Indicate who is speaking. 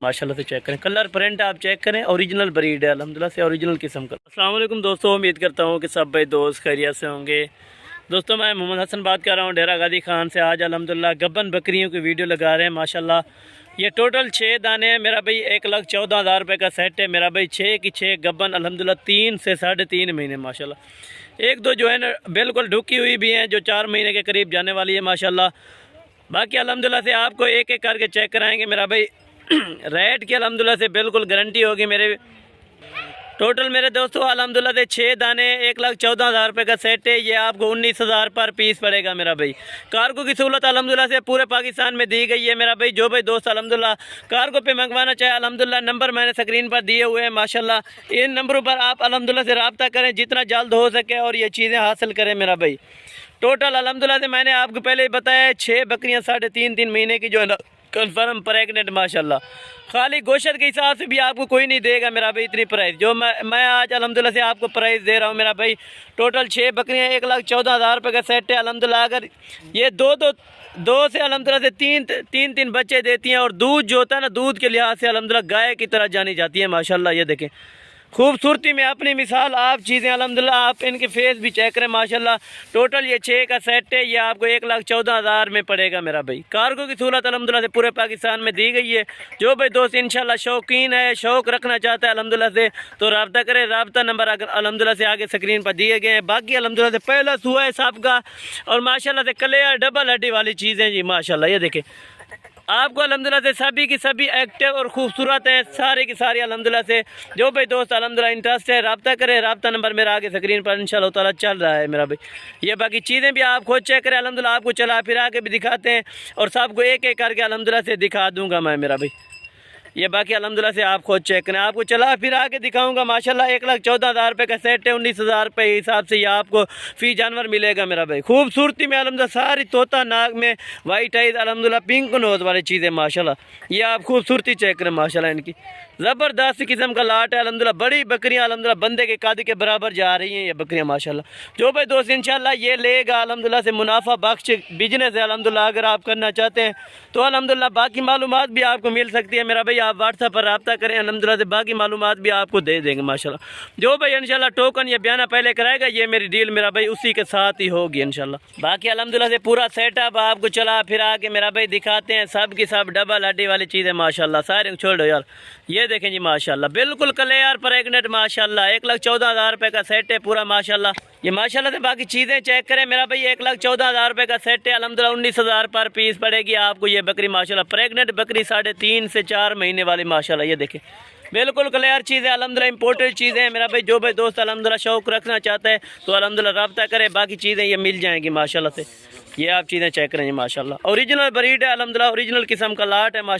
Speaker 1: माशाल्लाह से चेक करें, कलर प्रिंट आप चेक करें, ओरिजिनल ब्रीड है अल्हम्दुलिल्लाह से, ओरिजिनल किस्म का। अस्सलाम वालेकुम दोस्तों, उम्मीद करता हूँ कि सब भाई दोस्त खैरियत से होंगे। दोस्तों मैं मोहम्मद हसन बात कर रहा हूँ डेरा गादी खान से। आज अल्हम्दुलिल्लाह गब्बन बकरियों की वीडियो लगा रहे हैं माशाल्लाह। ये टोटल 6 दाने हैं मेरा भाई, 1,14,000 रुपये का सेट है मेरा भाई। 6 की 6 गब्बन अल्हम्दुलिल्लाह 3 से 3.5 महीने माशाल्लाह। एक दो जो है ना बिल्कुल ढुकी हुई भी हैं जो 4 महीने के करीब जाने वाली है माशाल्लाह। बाकी अल्हम्दुलिल्लाह से आपको एक एक करके चेक कराएंगे मेरा भाई। रेट की अल्हम्दुलिल्लाह से बिल्कुल गारंटी होगी मेरे। टोटल मेरे दोस्तों अल्हम्दुलिल्लाह से 6 दाने 1,14,000 रुपये का सेट है। ये आपको 19,000 पर पीस पड़ेगा मेरा भाई। कार्गो की सहूलत अल्हम्दुलिल्लाह से पूरे पाकिस्तान में दी गई है मेरा भाई। जो भाई दोस्त अल्हम्दुलिल्लाह कार्गो पे मंगवाना चाहे अल्हम्दुलिल्लाह नंबर मैंने स्क्रीन पर दिए हुए हैं माशाल्लाह। इन नंबरों पर आप अल्हम्दुलिल्लाह से रब्ता करें जितना जल्द हो सके और ये चीज़ें हासिल करें मेरा भाई। टोटल अल्हम्दुलिल्लाह से मैंने आपको पहले ही बताया 6 बकरियाँ 3.5 महीने की जो है ना कन्फर्म प्रेगनेंट माशाल्लाह। खाली गोश्त के हिसाब से भी आपको कोई नहीं देगा मेरा भाई इतनी प्राइस जो मैं आज अल्हम्दुलिल्लाह से आपको प्राइस दे रहा हूँ मेरा भाई। टोटल 6 बकरियाँ 1,14,000 रुपये का सेट है अल्हम्दुलिल्लाह। अगर ये दो से अल्हम्दुलिल्लाह से तीन बच्चे देती हैं और दूध जो होता है ना दूध के लिहाज से अल्हम्दुलिल्लाह गाय की तरह जानी जाती है माशाल्लाह। ये देखें खूबसूरती में अपनी मिसाल आप चीज़ें अल्हम्दुलिल्लाह। आप इनके फेस भी चेक करें माशाल्लाह। टोटल ये 6 का सेट है, ये आपको 1,14,000 में पड़ेगा मेरा भाई। कार्गो की सहूलत अल्हम्दुलिल्लाह से पूरे पाकिस्तान में दी गई है। जो भाई दोस्त इंशाल्लाह शौकीन है, शौक़ रखना चाहता है अल्हम्दुलिल्लाह से तो रब्ता करे। रब्ता नंबर अल्हम्दुलिल्लाह से आगे स्क्रीन पर दिए गए हैं। बाकी अल्हम्दुलिल्लाह से पहला सुआ है साहब का और माशाल्लाह से क्लियर डबल हड्डी वाली चीज़ें जी माशाल्लाह। ये देखें आपको अल्हम्दुलिल्लाह से सभी की सभी एक्टिव और खूबसूरत हैं सारे की सारी अल्हम्दुलिल्लाह से। जो भाई दोस्त अल्हम्दुलिल्लाह इंटरेस्ट है रब्ता करें। रब्ता नंबर मेरा आगे स्क्रीन पर इंशाल्लाह ताला चल रहा है मेरा भाई। ये बाकी चीज़ें भी आप खुद चेक करें अल्हम्दुलिल्लाह। आपको चला फिरा के भी दिखाते हैं और सबको एक एक करके अल्हम्दुलिल्लाह से दिखा दूँगा मैं मेरा भाई। ये बाकी अल्हम्दुलिल्लाह से आप खुद चेक करें, आपको चला फिरा के दिखाऊंगा माशाल्लाह। 1,14,000 रुपये का सेट है, 19,000 रुपये के हिसाब से ये आपको फ़ी जानवर मिलेगा मेरा भाई। खूबसूरती में अल्हम्दुलिल्लाह सारी तोता नाक में वाइट आइज अल्हम्दुलिल्लाह पिंक नोज वाली चीज़ें माशाल्लाह। ये आप खूबसूरती चेक करें माशाल्लाह। इनकी ज़बरदस्त किस्म का लाट है अल्हम्दुलिल्लाह। बड़ी बकरियाँ अल्हम्दुलिल्लाह बंदे के काद के बराबर जा रही हैं ये बकरियाँ माशाल्लाह। जो भाई दोस्त इंशाल्लाह ये लेगा अल्हम्दुलिल्लाह से मुनाफा बख्श बिजनेस है अल्हम्दुलिल्लाह। अगर आप करना चाहते हैं तो अल्हम्दुलिल्लाह बाकी मालूमात भी आपको मिल सकती है मेरा भाई। आप व्हाट्सएप पर रब्ता करें अल्हम्दुलिल्लाह से बाकी मालूमात भी आपको दे देंगे माशाल्लाह। जो भाई इंशाल्लाह टोकन या बयाना पहले कराएगा ये मेरी डील मेरा भाई उसी के साथ ही होगी इंशाल्लाह। बाकी अल्हम्दुलिल्लाह से पूरा सेटअप आपको चला फिरा के मेरा भाई दिखाते हैं। सब की सब डबल हड्डी वाली चीज़ें माशाल्लाह। सारे छोड़ो यार, ये देखें जी माशाल्लाह बिल्कुल क्लियर प्रेग्नेंट माशाल्लाह। 1,14,000 रुपये का सेट है पूरा माशाल्लाह। ये माशाल्लाह से बाकी चीज़ें चेक करें मेरा भाई। 1,14,000 रुपये का सेट है अल्हम्दुलिल्लाह। 19,000 पर पीस पड़ेगी आपको ये बकरी माशाल्लाह। प्रेग्नेंट बकरी 3.5 से 4 महीने वाली माशाल्लाह। ये देखें बिल्कुल क्लियर चीज़ है अल्हम्दुलिल्लाह। इंपोर्टेड चीज़ें हैं मेरा भाई। जो भाई दोस्त अल्हम्दुलिल्लाह शौक़ रखना चाहता है तो अल्हम्दुलिल्लाह रब्ता करे। बाकी चीज़ें ये मिल जाएंगी माशाल्लाह से। ये आप चीज़ें चेक करें माशाल्लाह। ओरिजिनल ब्रीड है अल्हम्दुलिल्लाह, ओरिजिनल किस्म का लाट है माशाल्लाह।